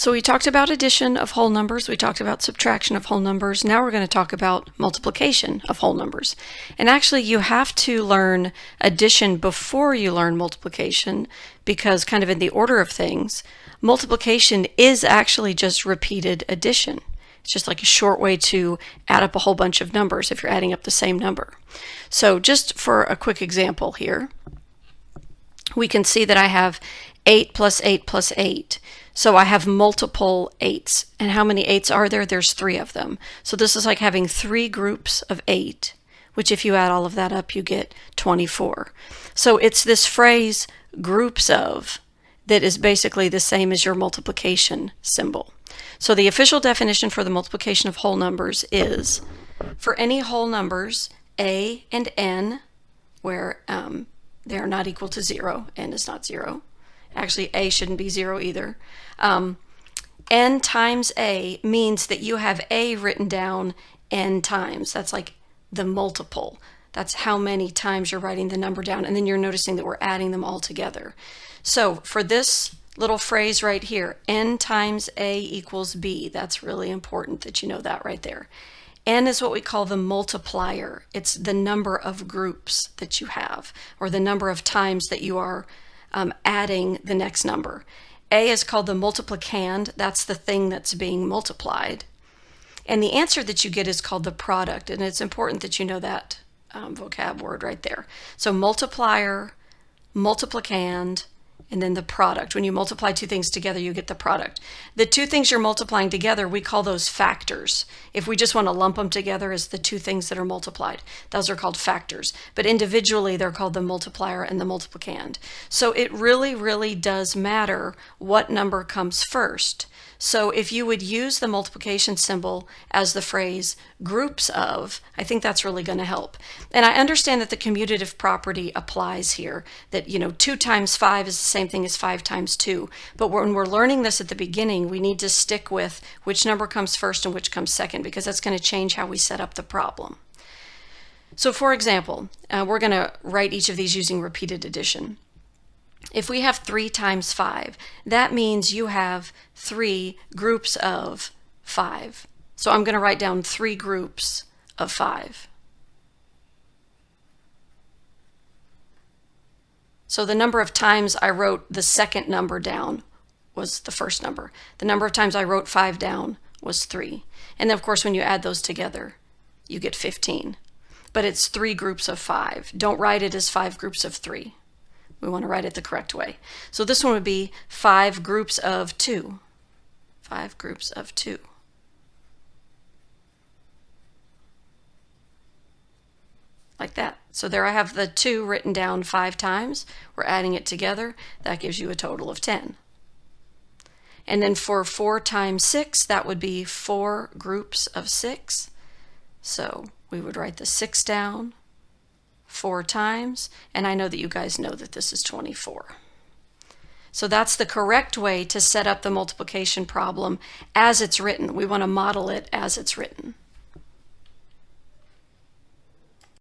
So we talked about addition of whole numbers, we talked about subtraction of whole numbers. Now we're going to talk about multiplication of whole numbers. And actually you have to learn addition before you learn multiplication, because kind of in the order of things, multiplication is actually just repeated addition. It's just like a short way to add up a whole bunch of numbers if you're adding up the same number. So just for a quick example here, we can see that I have 8 plus 8 plus 8. So I have multiple 8s. And how many 8s are there? There's 3 of them. So this is like having 3 groups of 8, which if you add all of that up, you get 24. So it's this phrase, groups of, that is basically the same as your multiplication symbol. So the official definition for the multiplication of whole numbers is, for any whole numbers, a and n, where they are not equal to 0, n is not 0. Actually, a shouldn't be 0 either. N times a means that you have a written down n times. That's like the multiple. That's how many times you're writing the number down, and then you're noticing that we're adding them all together. So for this little phrase right here, n times a equals b, that's really important that you know that right there. N is what we call the multiplier. It's the number of groups that you have, or the number of times that you are adding the next number. A is called the multiplicand. That's the thing that's being multiplied. And the answer that you get is called the product. And it's important that you know that vocab word right there. So multiplier, multiplicand, and then the product. When you multiply two things together, you get the product. The two things you're multiplying together, we call those factors. If we just want to lump them together as the two things that are multiplied, those are called factors. But individually, they're called the multiplier and the multiplicand. So it really, really does matter what number comes first. So if you would use the multiplication symbol as the phrase groups of, I think that's really going to help. And I understand that the commutative property applies here, that 2 times 5 is the same thing as 5 times 2. But when we're learning this at the beginning, we need to stick with which number comes first and which comes second, because that's going to change how we set up the problem. So for example, we're going to write each of these using repeated addition. If we have 3 times 5, that means you have 3 groups of 5. So I'm going to write down 3 groups of 5. So the number of times I wrote the second number down was the first number. The number of times I wrote 5 down was 3. And then of course when you add those together, you get 15. But it's 3 groups of 5. Don't write it as 5 groups of 3. We want to write it the correct way. So this one would be 5 groups of 2. 5 groups of 2. Like that. So there I have the 2 written down 5 times. We're adding it together. That gives you a total of 10. And then for 4 times 6, that would be 4 groups of 6. So we would write the 6 down 4 times, and I know that you guys know that this is 24. So that's the correct way to set up the multiplication problem as it's written. We want to model it as it's written.